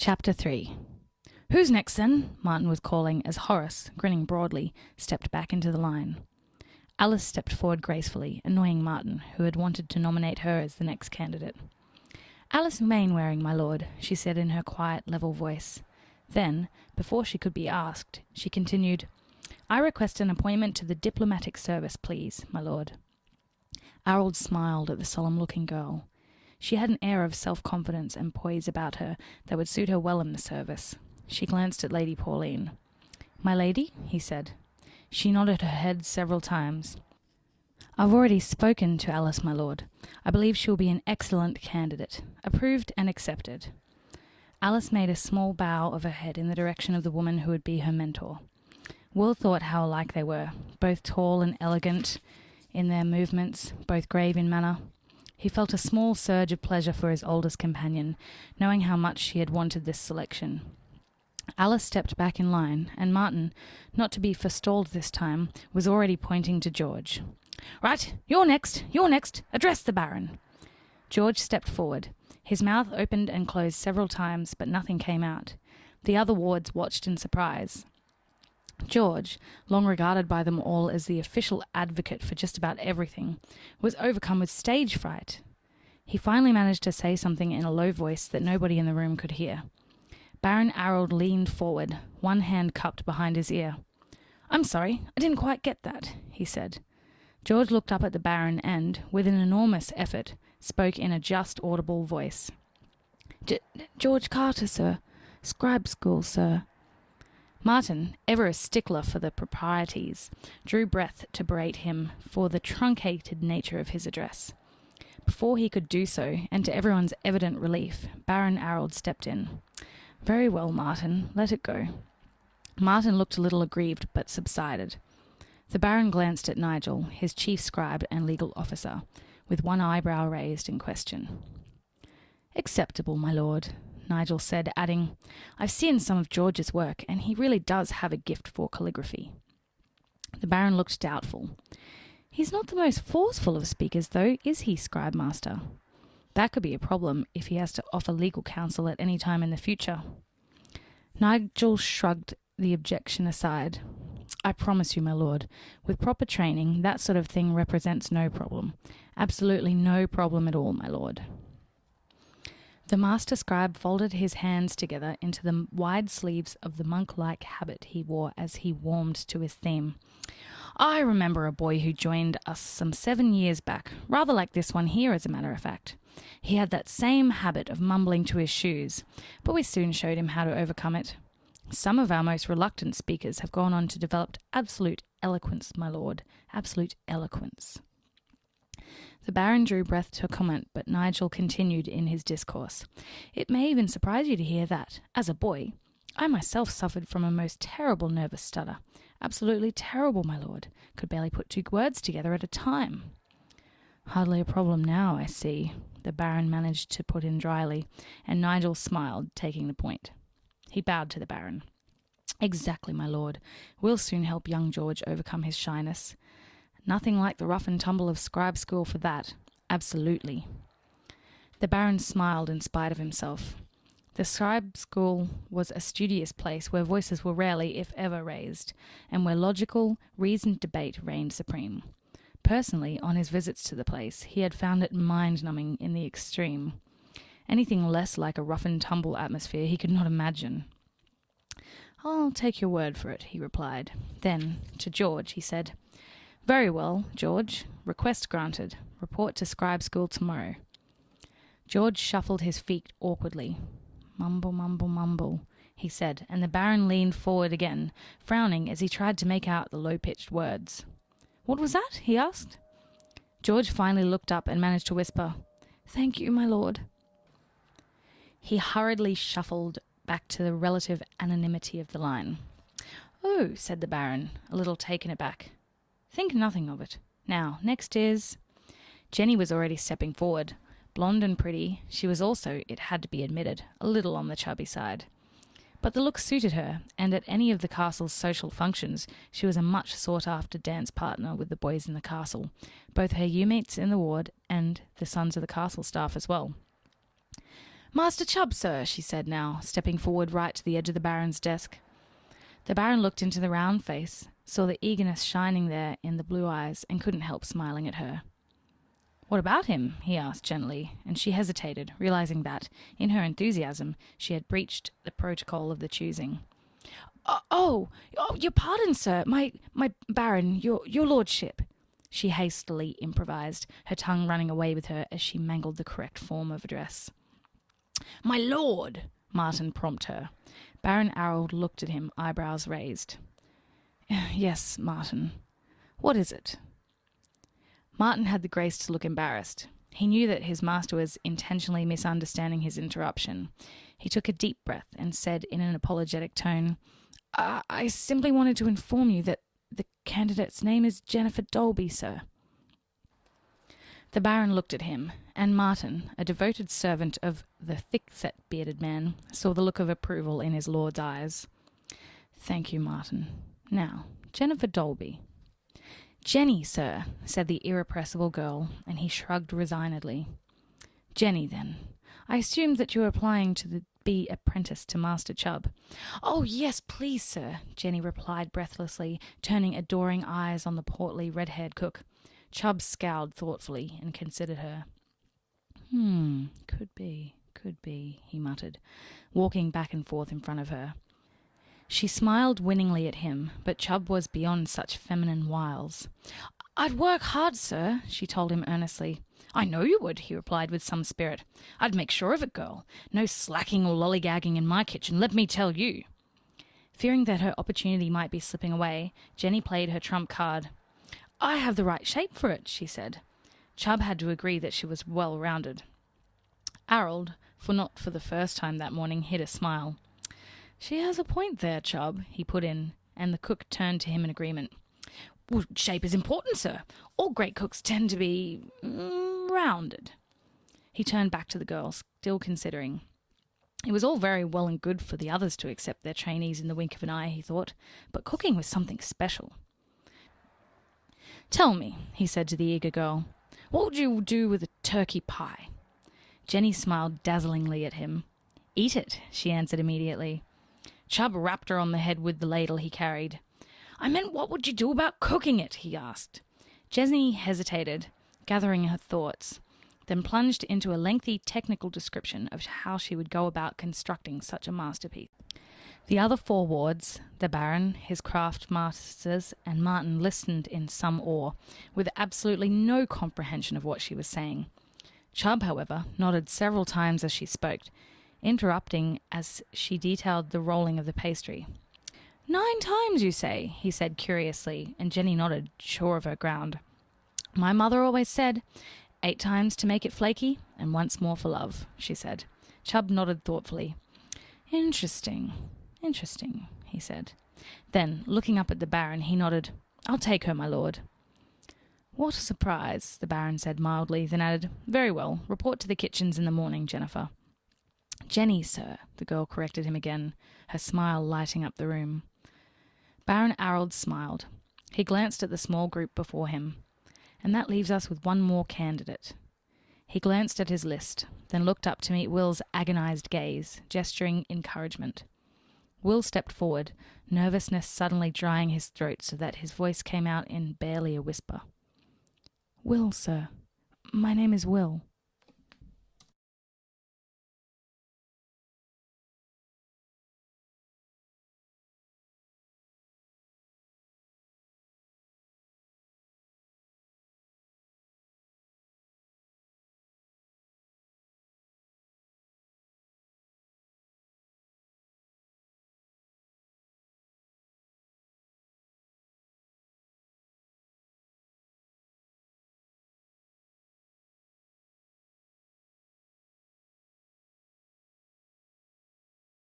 Chapter 3. "Who's next, then?" Martin was calling as Horace, grinning broadly, stepped back into the line. Alice stepped forward gracefully, annoying Martin, who had wanted to nominate her as the next candidate. "Alice Mainwaring, my lord," she said in her quiet, level voice. Then, before she could be asked, she continued, "I request an appointment to the diplomatic service, please, my lord." Harold smiled at the solemn-looking girl. She had an air of self-confidence and poise about her that would suit her well in the service. She glanced at Lady Pauline. "My lady?" he said. She nodded her head several times. "I've already spoken to Alice, my lord. I believe she will be an excellent candidate. Approved and accepted." Alice made a small bow of her head in the direction of the woman who would be her mentor. Will thought how alike they were, both tall and elegant in their movements, both grave in manner. He felt a small surge of pleasure for his oldest companion, knowing how much she had wanted this selection. Alice stepped back in line, and Martin, not to be forestalled this time, was already pointing to George. "Right, you're next, address the Baron." George stepped forward. His mouth opened and closed several times, but nothing came out. The other wards watched in surprise. George, long regarded by them all as the official advocate for just about everything, was overcome with stage fright. He finally managed to say something in a low voice that nobody in the room could hear. Baron Harold leaned forward, one hand cupped behind his ear. "I'm sorry, I didn't quite get that," he said. George looked up at the Baron and, with an enormous effort, spoke in a just audible voice. George Carter, sir. Scribe School, sir." Martin, ever a stickler for the proprieties, drew breath to berate him for the truncated nature of his address. Before he could do so, and to everyone's evident relief, Baron Harold stepped in. "Very well, Martin, let it go." Martin looked a little aggrieved, but subsided. The Baron glanced at Nigel, his chief scribe and legal officer, with one eyebrow raised in question. "Acceptable, my lord," Nigel said, adding, "I've seen some of George's work, and he really does have a gift for calligraphy." The Baron looked doubtful. "He's not the most forceful of speakers, though, is he, Scribe Master? That could be a problem if he has to offer legal counsel at any time in the future." Nigel shrugged the objection aside. "I promise you, my lord, with proper training, that sort of thing represents no problem. Absolutely no problem at all, my lord." The master scribe folded his hands together into the wide sleeves of the monk-like habit he wore as he warmed to his theme. "I remember a boy who joined us some 7 years back, rather like this one here, as a matter of fact. He had that same habit of mumbling to his shoes, but we soon showed him how to overcome it. Some of our most reluctant speakers have gone on to develop absolute eloquence, my lord, absolute eloquence." The Baron drew breath to comment, but Nigel continued in his discourse. "It may even surprise you to hear that, as a boy, I myself suffered from a most terrible nervous stutter. Absolutely terrible, my lord. Could barely put 2 words together at a time." "Hardly a problem now, I see," the Baron managed to put in dryly, and Nigel smiled, taking the point. He bowed to the Baron. "Exactly, my lord. We'll soon help young George overcome his shyness. Nothing like the rough and tumble of Scribe School for that. Absolutely." The Baron smiled in spite of himself. The Scribe School was a studious place where voices were rarely, if ever, raised, and where logical, reasoned debate reigned supreme. Personally, on his visits to the place, he had found it mind-numbing in the extreme. Anything less like a rough-and-tumble atmosphere he could not imagine. "I'll take your word for it," he replied. Then, to George, he said, "Very well, George. Request granted. Report to Scribe School tomorrow." George shuffled his feet awkwardly. "Mumble, mumble, mumble," he said, and the Baron leaned forward again, frowning as he tried to make out the low-pitched words. "What was that?" he asked. George finally looked up and managed to whisper, "Thank you, my lord." He hurriedly shuffled back to the relative anonymity of the line. "Oh," said the Baron, a little taken aback. "Think nothing of it. Now, next is—" Jenny was already stepping forward. Blonde and pretty, she was also, it had to be admitted, a little on the chubby side. But the look suited her, and at any of the castle's social functions, she was a much sought-after dance partner with the boys in the castle, both her mates in the ward and the sons of the castle staff as well. Master Chubb, sir, she said now, stepping forward right to the edge of the Baron's desk. The Baron looked into the round face, saw the eagerness shining there in the blue eyes, and couldn't help smiling at her. What about him? He asked gently, and she hesitated, realizing that, in her enthusiasm, she had breached the protocol of the choosing. Oh, your pardon, sir, my Baron, your lordship, she hastily improvised, her tongue running away with her as she mangled the correct form of address. My lord, Martin prompted her. Baron Arold looked at him, eyebrows raised. Yes, Martin. What is it? Martin had the grace to look embarrassed. He knew that his master was intentionally misunderstanding his interruption. He took a deep breath and said in an apologetic tone, I simply wanted to inform you that the candidate's name is Jennifer Dolby, sir. The Baron looked at him, and Martin, a devoted servant of the thick-set bearded man, saw the look of approval in his lord's eyes. Thank you, Martin. Now, Jennifer Dolby. Jenny, sir, said the irrepressible girl, and he shrugged resignedly. Jenny, then. I assumed that you were applying to be apprentice to Master Chubb. Oh, yes, please, sir, Jenny replied breathlessly, turning adoring eyes on the portly red-haired cook. Chubb scowled thoughtfully and considered her. Could be, he muttered, walking back and forth in front of her. She smiled winningly at him, but Chubb was beyond such feminine wiles. I'd work hard, sir, she told him earnestly. I know you would, he replied with some spirit. I'd make sure of it, girl. No slacking or lollygagging in my kitchen, let me tell you. Fearing that her opportunity might be slipping away, Jenny played her trump card. I have the right shape for it, she said. Chubb had to agree that she was well-rounded. Arold, for not for the first time that morning, hid a smile. She has a point there, Chubb, he put in, and the cook turned to him in agreement. Well, shape is important, sir. All great cooks tend to be rounded. He turned back to the girl, still considering. It was all very well and good for the others to accept their trainees in the wink of an eye, he thought, but cooking was something special. Tell me, he said to the eager girl, what would you do with a turkey pie? Jenny smiled dazzlingly at him. Eat it, she answered immediately. Chubb rapped her on the head with the ladle he carried. I meant what would you do about cooking it, he asked. Jenny hesitated, gathering her thoughts, then plunged into a lengthy technical description of how she would go about constructing such a masterpiece. The other four wards, the Baron, his craft masters, and Martin listened in some awe, with absolutely no comprehension of what she was saying. Chubb, however, nodded several times as she spoke, interrupting as she detailed the rolling of the pastry. 9 times, you say, he said curiously, and Jenny nodded, sure of her ground. My mother always said, 8 times to make it flaky, and once more for love, she said. Chubb nodded thoughtfully. Interesting, he said. Then, looking up at the Baron, he nodded. I'll take her, my lord. What a surprise, the Baron said mildly, then added, Very well, report to the kitchens in the morning, Jennifer. Jenny, sir, the girl corrected him again, her smile lighting up the room. Baron Arold smiled. He glanced at the small group before him. And that leaves us with one more candidate. He glanced at his list, then looked up to meet Will's agonized gaze, gesturing encouragement. Will stepped forward, nervousness suddenly drying his throat so that his voice came out in barely a whisper. Will, sir. My name is Will.